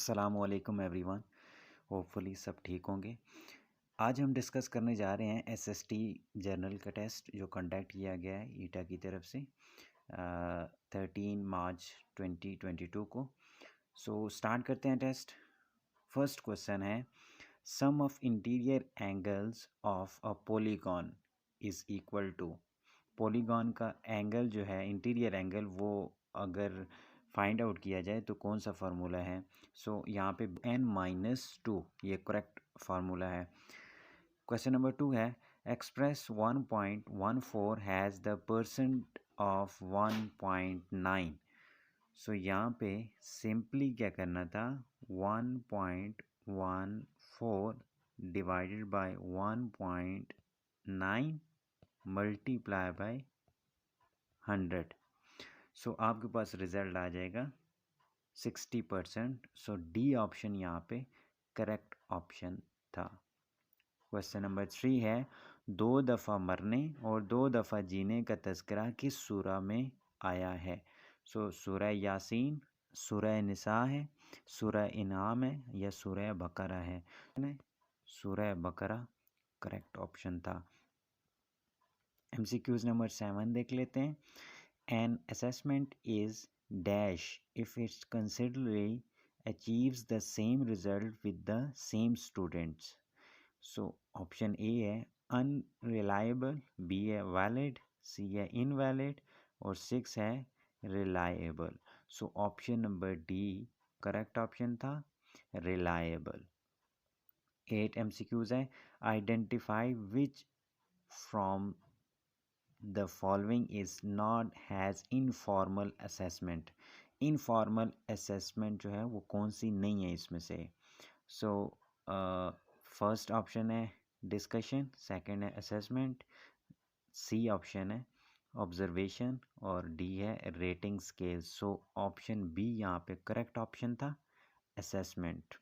अस्सलामुअलैकुम everyone. Hopefully सब ठीक होंगे। आज हम डिस्कस करने जा रहे हैं एसएसटी जर्नल का टेस्ट जो कंडक्ट किया गया है ईटा की तरफ से 13 मार्च 2022 को। सो स्टार्ट करते हैं टेस्ट। फर्स्ट क्वेश्चन है sum of interior angles of a polygon is equal to. Polygon का एंगल जो है इंटीरियर एंगल वो अगर फाइंड आउट किया जाए तो कौन सा फार्मूला है। यहाँ पे n-2 ये करेक्ट फार्मूला है। क्वेश्चन नंबर 2 है express 1.14 has the percent of 1.9। यहाँ पे सिंपली क्या करना था 1.14 डिवाइडेड बाय 1.9 मल्टीप्लाई बाय 100। आपके पास रिजल्ट आ जाएगा 60%। डी ऑप्शन यहाँ पे करेक्ट ऑप्शन था। क्वेश्चन नंबर 3 है 2 दफ़ा मरने और 2 दफ़ा जीने का तज़किरा किस सूरा में आया है। सूरह यासीन, सूरह निसा है, सूरह इनाम है या सूरह बकरा है। सूरह बकरा करेक्ट ऑप्शन था। MCQs नंबर 7 देख लेते हैं। An assessment is dash if it considerably achieves the same result with the same students. Option A है unreliable, B है valid, C है invalid और 6 है reliable. Option number D correct option था reliable। 8 MCQs है identify which from the following is not has informal assessment। informal assessment जो है वो कौन सी नहीं है इसमें से। फर्स्ट ऑप्शन है डिस्कशन, सेकंड है असेसमेंट, सी ऑप्शन है ऑब्जर्वेशन और डी है रेटिंग स्केल। ऑप्शन बी यहाँ पे करेक्ट ऑप्शन था असेसमेंट।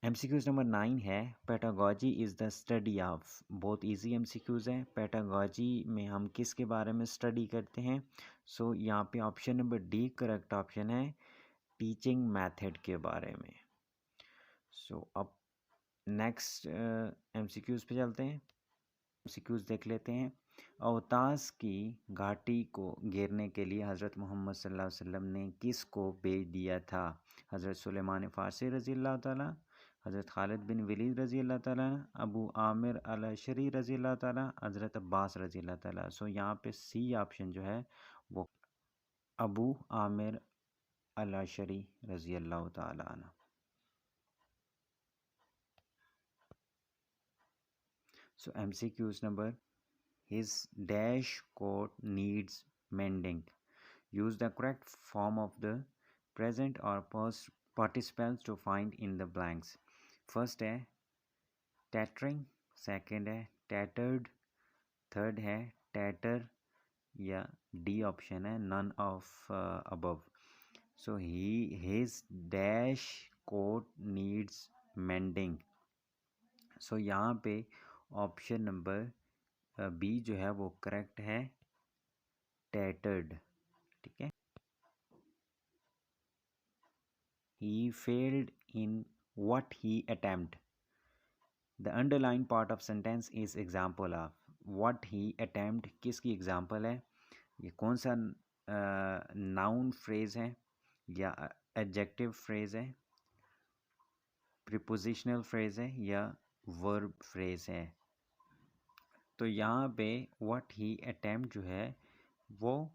MCQs नंबर 9 है pedagogy is the study of. बहुत इजी MCQs है। पेडागॉजी में हम किसके बारे में स्टडी करते हैं। यहाँ पे option number D correct option है टीचिंग मेथड के बारे में। अब नेक्स्ट MCQs पे चलते हैं। MCQs देख लेते हैं। अवतास की घाटी को घेरने के लिए हज़रत मोहम्मद सल्लल्लाहु अलैहि वसल्लम ने किस को भेज दिया था। हज़रत सुलेमान फ़ारसी रज़ी अल्लाह ताला, हज़रत खालिद बिन वलीद रज़ी अल्लाह ताला, अबू आमिर अल-अशरी रज़ी अल्लाह ताला, हज़रत अब्बास रज़ी अल्लाह ताला। यहाँ पे सी ऑप्शन जो है वो अबू आमिर अल-अशरी रज़ी अल्लाह ताला अन्हु। MCQs number his dash coat needs mending. Use the correct form of the present or past participles to find in the blanks. First है tattering, second है tattered, third है tatter या D option है none of above. His dash coat needs mending. यहाँ पे option number B जो है वो करेक्ट है टैटर्ड। ठीक है। He failed in what he attempt. The underline part of sentence is example of. What he attempt किसकी एग्जाम्पल है। ये कौन सा नाउन फ्रेज है या एडजेक्टिव फ्रेज है, प्रीपोजिशनल फ्रेज है या वर्ब फ्रेज है। यहाँ पे व्हाट ही अटेम्प्ट जो है वो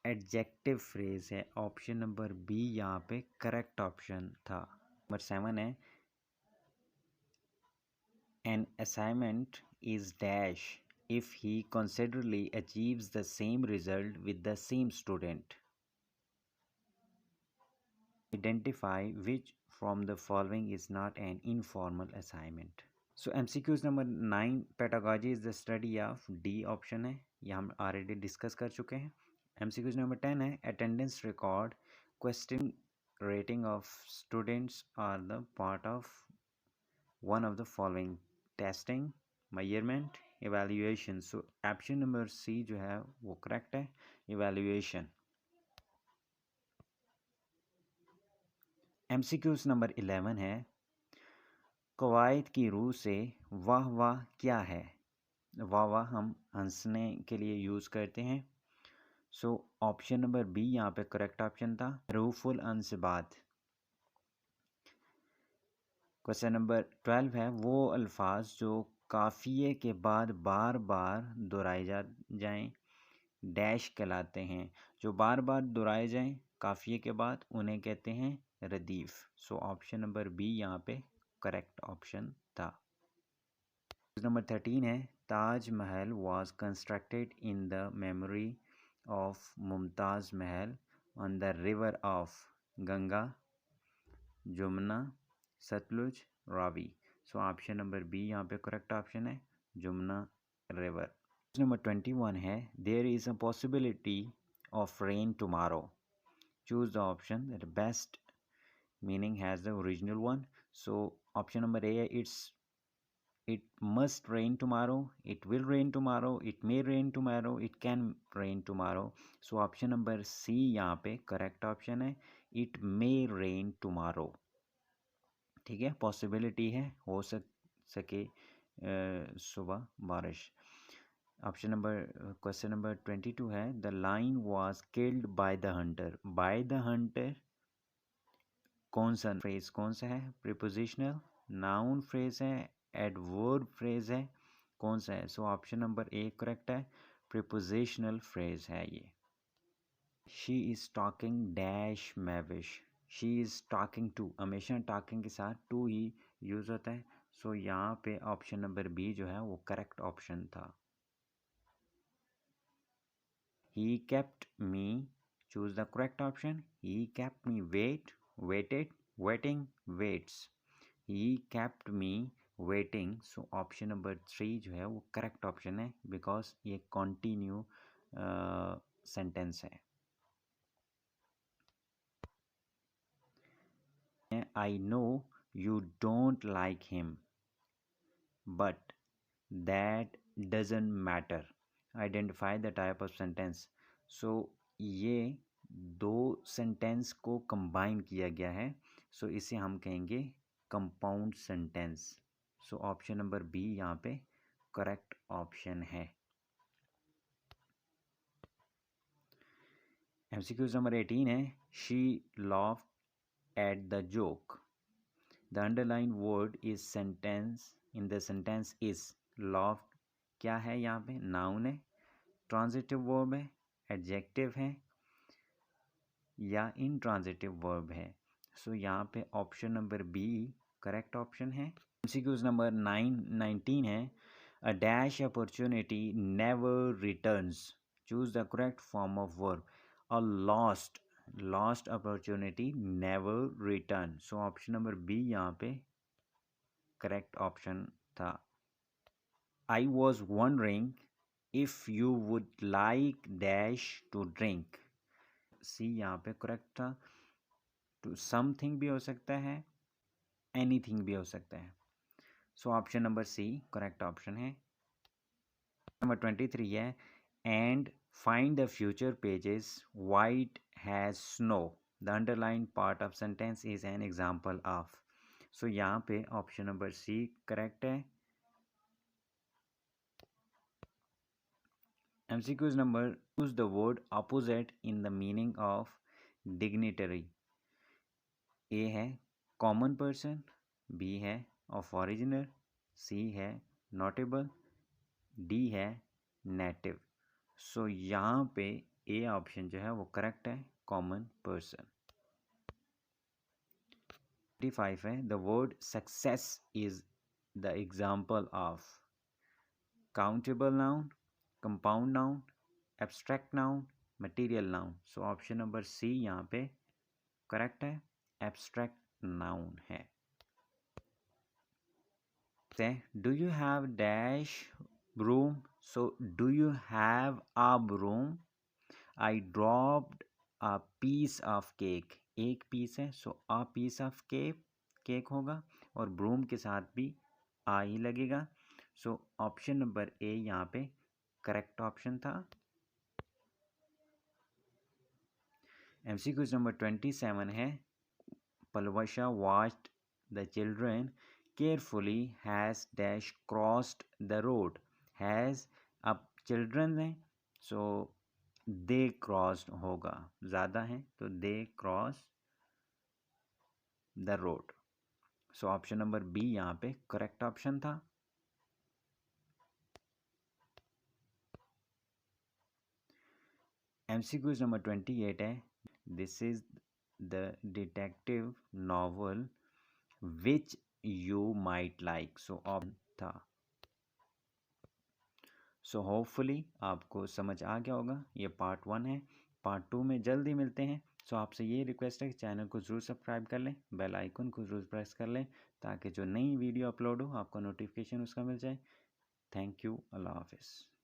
एडजेक्टिव फ्रेज है। ऑप्शन नंबर बी यहाँ पे करेक्ट ऑप्शन था। नंबर 7 है an assignment is dash if he considerably achieves the same result with the same student. Identify which from the following is not an informal assignment. MCQs number 9 pedagogy is the study of. D option है, ये हम already discuss कर चुके हैं। MCQs number 10 है attendance record question rating of students are the part of one of the following testing measurement evaluation. Option number C जो है वो करेक्ट है इवैल्यूएशन। MCQs नंबर 11 है, कवायद की रूह से वाह वाह क्या है। वाह वाह हम हंसने के लिए यूज़ करते हैं। सो ऑप्शन नंबर बी यहाँ पे करेक्ट ऑप्शन था, रूफुल अनसबात। क्वेश्चन नंबर 12 है, वो अल्फाज जो काफ़िए के बाद बार बार दोहराए जाएं डैश कहलाते हैं। जो बार बार दोहराए जाएं काफ़िए के बाद उन्हें कहते हैं रदीफ़। सो ऑप्शन नंबर बी यहाँ पे करेक्ट ऑप्शन था। नंबर 13 है, Taj Mahal was constructed in the memory of Mumtaz Mahal on the river of Ganga, Jamuna, Sutlej, Ravi. So option number B यहाँ पे करेक्ट ऑप्शन है, जमुना रिवर। नंबर 21 है, there is a possibility of rain tomorrow, choose the option that best meaning has the original one. So option number A है, it must rain tomorrow, it will rain tomorrow, it may rain tomorrow, it can rain tomorrow. So option number C यहाँ पे correct option है, it may rain tomorrow। ठीक है, possibility है, हो सके सुबह बारिश। ऑप्शन नंबर क्वेश्चन नंबर 22 है, the lion was killed by the hunter. By the hunter कौन सा फ्रेज कौन सा है, प्रीपोजिशनल, नाउन फ्रेज है, एडवर्ब फ्रेज है, कौन सा है। So option number A correct है, प्रीपोजिशनल फ्रेज है ये। शी इज़ टॉकिंग डैश मैविश, शी इज़ टॉकिंग टू, हमेशा टॉकिंग के साथ टू ही यूज़ होता है। सो यहाँ पे ऑप्शन नंबर बी जो है वो करेक्ट ऑप्शन था। He kept me, choose the correct option. He kept me waiting, waits. He kept me waiting. So option number 3 जो है वो correct option है, because ये continue sentence है। I know you don't like him, but that doesn't matter. Identify the type of sentence. So ये दो sentence को combine किया गया है, सो इसे हम कहेंगे compound sentence. So option number B यहाँ पे करेक्ट ऑप्शन है। MCQ नंबर 18 है, she laughed at the joke. The underlined word is sentence in the sentence is laughed क्या है यहाँ पे, नाउन है, ट्रांजिटिव वर्ब है, एडजेक्टिव है या इनट्रांजिटिव वर्ब है। सो यहाँ पे option number B correct option है। MCQs नंबर 19 है, a dash opportunity never returns, choose the correct form of verb. A lost opportunity never return. So option number B यहाँ पे correct option था। I was wondering if you would like dash to drink, C यहाँ पे correct था। To something भी हो सकता है, एनीथिंग भी हो सकता है। So option number C correct option है। नंबर 23 है, and find the future pages white has snow, the underline part of sentence is an example of. So यहाँ पे ऑप्शन नंबर सी करेक्ट है। MCQs number, use the word opposite in the meaning of dignitary. A है common person, B है of original, C है notable, D है native. So यहाँ पे A option जो है वो करेक्ट है, कॉमन पर्सन। 25 है, the word success is the example of countable noun, compound noun, abstract noun, material noun. So option number C यहाँ पे करेक्ट है, एब्स्ट्रैक्ट नाउन है। Do you have dash broom, so do you have a broom? I dropped a piece of cake, एक piece है, सो a piece of cake होगा और broom के साथ भी आ ही लगेगा। सो ऑप्शन नंबर ए यहाँ पे करेक्ट ऑप्शन था। MCQ नंबर 27 है, Palvasha watched the children carefully. Has dash crossed the road. Has अब children हैं, so they crossed होगा, ज़्यादा है तो they crossed the road. So option number B यहाँ पे करेक्ट ऑप्शन था. MCQ नंबर 28 है. This is the detective novel which you might like. So option था. सो होपफुली आपको समझ आ गया होगा. ये पार्ट 1 है. पार्ट 2 में जल्दी मिलते हैं. सो आपसे ये रिक्वेस्ट है कि चैनल को ज़रूर सब्सक्राइब कर लें, बेल आइकन को ज़रूर प्रेस कर लें ताकि जो नई वीडियो अपलोड हो आपको नोटिफिकेशन उसका मिल जाए. Thank you. अल्लाह हाफिज़.